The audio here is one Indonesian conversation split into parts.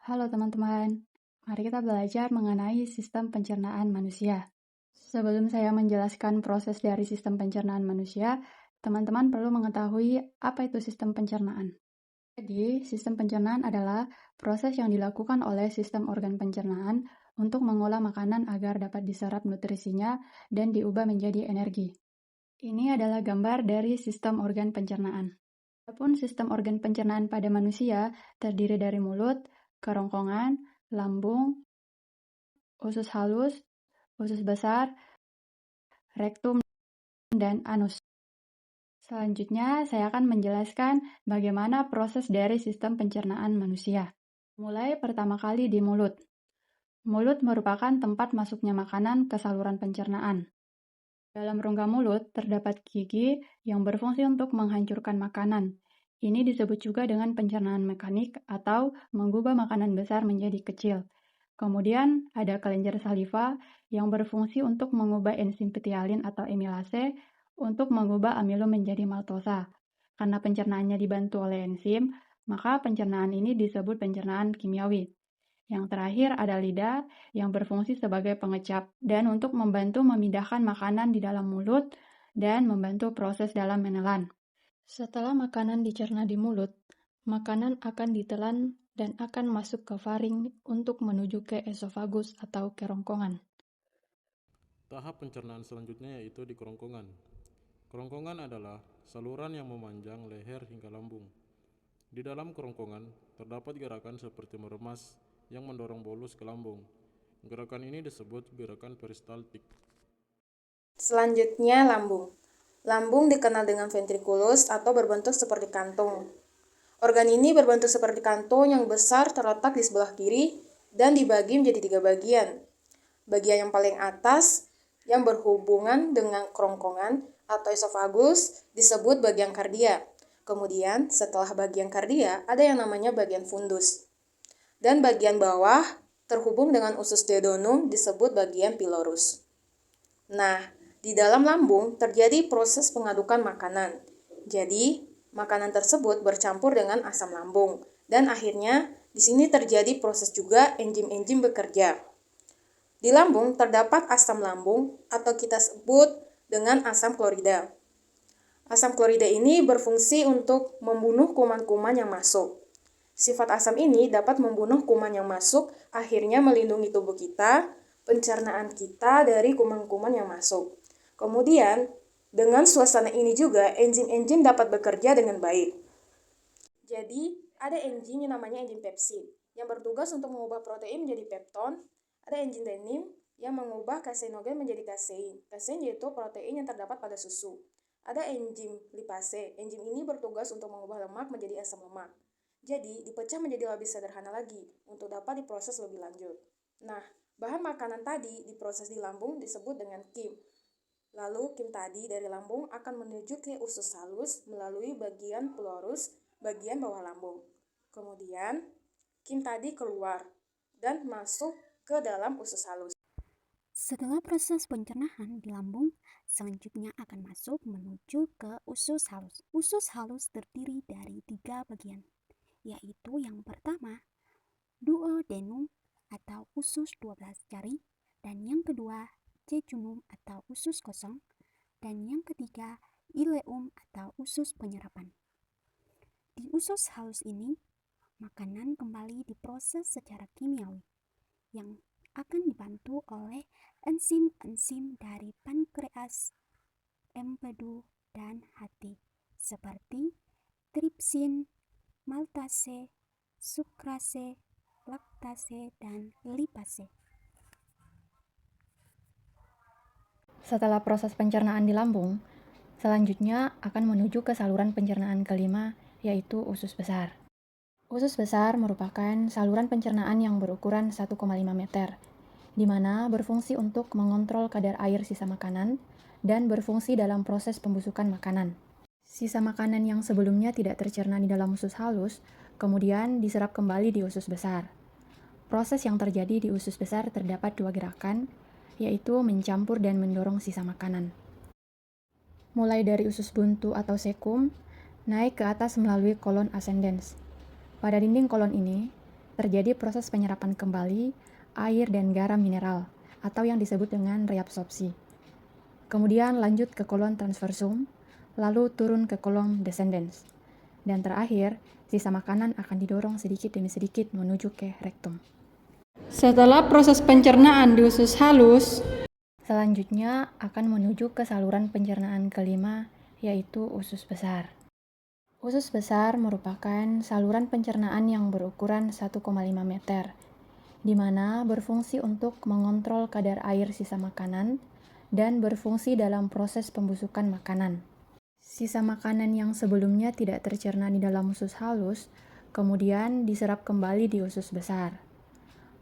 Halo teman-teman, mari kita belajar mengenai sistem pencernaan manusia. Sebelum saya menjelaskan proses dari sistem pencernaan manusia, teman-teman perlu mengetahui apa itu sistem pencernaan. Jadi, sistem pencernaan adalah proses yang dilakukan oleh sistem organ pencernaan untuk mengolah makanan agar dapat diserap nutrisinya dan diubah menjadi energi. Ini adalah gambar dari sistem organ pencernaan. Adapun sistem organ pencernaan pada manusia terdiri dari mulut, kerongkongan, lambung, usus halus, usus besar, rektum, dan anus. Selanjutnya, saya akan menjelaskan bagaimana proses dari sistem pencernaan manusia. Mulai pertama kali di mulut. Mulut merupakan tempat masuknya makanan ke saluran pencernaan. Dalam rongga mulut terdapat gigi yang berfungsi untuk menghancurkan makanan. Ini disebut juga dengan pencernaan mekanik atau mengubah makanan besar menjadi kecil. Kemudian ada kelenjar saliva yang berfungsi untuk mengubah enzim petialin atau amilase untuk mengubah amilum menjadi maltosa. Karena pencernaannya dibantu oleh enzim, maka pencernaan ini disebut pencernaan kimiawi. Yang terakhir ada lidah yang berfungsi sebagai pengecap dan untuk membantu memindahkan makanan di dalam mulut dan membantu proses dalam menelan. Setelah makanan dicerna di mulut, makanan akan ditelan dan akan masuk ke faring untuk menuju ke esofagus atau kerongkongan. Tahap pencernaan selanjutnya yaitu di kerongkongan. Kerongkongan adalah saluran yang memanjang leher hingga lambung. Di dalam kerongkongan terdapat gerakan seperti meremas yang mendorong bolus ke lambung. Gerakan ini disebut gerakan peristaltik. Selanjutnya, lambung. Lambung dikenal dengan ventriculus atau berbentuk seperti kantung. Organ ini berbentuk seperti kantung yang besar terletak di sebelah kiri dan dibagi menjadi 3 bagian. Bagian yang paling atas yang berhubungan dengan kerongkongan atau esofagus disebut bagian kardia. Kemudian setelah bagian kardia ada yang namanya bagian fundus. Dan bagian bawah terhubung dengan usus duodenum disebut bagian pylorus. Nah, di dalam lambung terjadi proses pengadukan makanan. Jadi, makanan tersebut bercampur dengan asam lambung dan akhirnya di sini terjadi proses juga enzim-enzim bekerja. Di lambung terdapat asam lambung atau kita sebut dengan asam klorida. Asam klorida ini berfungsi untuk membunuh kuman-kuman yang masuk. Sifat asam ini dapat membunuh kuman yang masuk, akhirnya melindungi tubuh kita, pencernaan kita dari kuman-kuman yang masuk. Kemudian, dengan suasana ini juga enzim-enzim dapat bekerja dengan baik. Jadi, ada enzim yang namanya enzim pepsin yang bertugas untuk mengubah protein menjadi pepton. Ada enzim renin yang mengubah kaseinogen menjadi kasein. Kasein yaitu protein yang terdapat pada susu. Ada enzim lipase. Enzim ini bertugas untuk mengubah lemak menjadi asam lemak. Jadi, dipecah menjadi lebih sederhana lagi untuk dapat diproses lebih lanjut. Nah, bahan makanan tadi diproses di lambung disebut dengan kim. Lalu kim tadi dari lambung akan menuju ke usus halus melalui bagian pylorus, bagian bawah lambung. Kemudian, kim tadi keluar dan masuk ke dalam usus halus. Setelah proses pencernaan di lambung, selanjutnya akan masuk menuju ke usus halus. Usus halus terdiri dari 3 bagian, yaitu yang pertama, duodenum atau usus 12 jari, dan yang kedua, jejunum atau usus kosong, dan yang ketiga, ileum atau usus penyerapan. Di usus halus ini, makanan kembali diproses secara kimiawi, yang akan dibantu oleh enzim-enzim dari pankreas, empedu, dan hati, seperti tripsin, maltase, sukrase, laktase, dan lipase. Setelah proses pencernaan di lambung, selanjutnya akan menuju ke saluran pencernaan kelima, yaitu usus besar. Usus besar merupakan saluran pencernaan yang berukuran 1,5 meter, di mana berfungsi untuk mengontrol kadar air sisa makanan dan berfungsi dalam proses pembusukan makanan. Sisa makanan yang sebelumnya tidak tercerna di dalam usus halus, kemudian diserap kembali di usus besar. Proses yang terjadi di usus besar terdapat 2 gerakan, yaitu mencampur dan mendorong sisa makanan. Mulai dari usus buntu atau sekum, naik ke atas melalui kolon ascendens. Pada dinding kolon ini, terjadi proses penyerapan kembali air dan garam mineral atau yang disebut dengan reabsorpsi. Kemudian lanjut ke kolon transversum, lalu turun ke kolom descendens. Dan terakhir, sisa makanan akan didorong sedikit demi sedikit menuju ke rektum. Setelah proses pencernaan di usus halus, selanjutnya akan menuju ke saluran pencernaan kelima, yaitu usus besar. Usus besar merupakan saluran pencernaan yang berukuran 1,5 meter, di mana berfungsi untuk mengontrol kadar air sisa makanan dan berfungsi dalam proses pembusukan makanan. Sisa makanan yang sebelumnya tidak tercerna di dalam usus halus, kemudian diserap kembali di usus besar.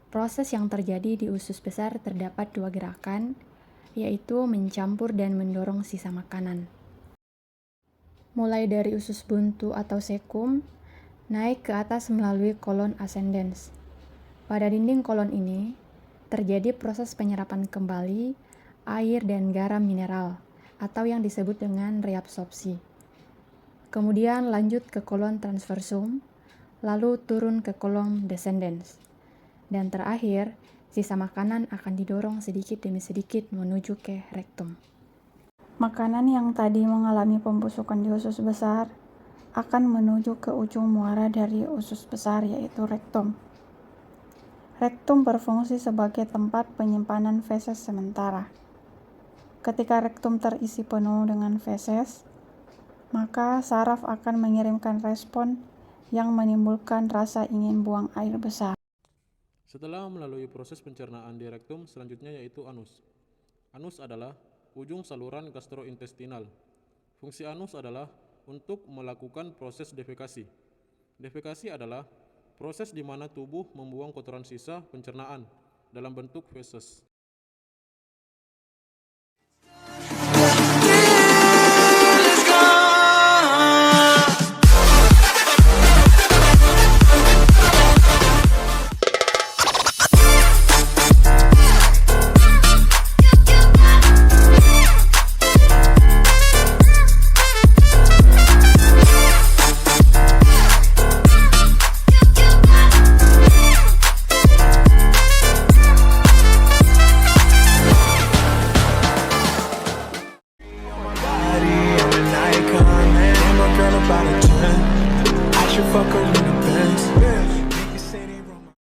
Proses yang terjadi di usus besar terdapat dua gerakan, yaitu mencampur dan mendorong sisa makanan. Mulai dari usus buntu atau sekum, naik ke atas melalui kolon ascendens. Pada dinding kolon ini, terjadi proses penyerapan kembali air dan garam mineral, atau yang disebut dengan reabsorpsi. Kemudian lanjut ke kolon transversum, lalu turun ke kolom descendens. Dan terakhir, sisa makanan akan didorong sedikit demi sedikit menuju ke rektum. makanan yang tadi mengalami pembusukan di usus besar akan menuju ke ujung muara dari usus besar, yaitu rektum. Rektum berfungsi sebagai tempat penyimpanan feses sementara. Ketika rektum terisi penuh dengan feses, maka saraf akan mengirimkan respon yang menimbulkan rasa ingin buang air besar. Setelah melalui proses pencernaan di rektum, selanjutnya yaitu anus. Anus adalah ujung saluran gastrointestinal. Fungsi anus adalah untuk melakukan proses defekasi. Defekasi adalah proses di mana tubuh membuang kotoran sisa pencernaan dalam bentuk feses.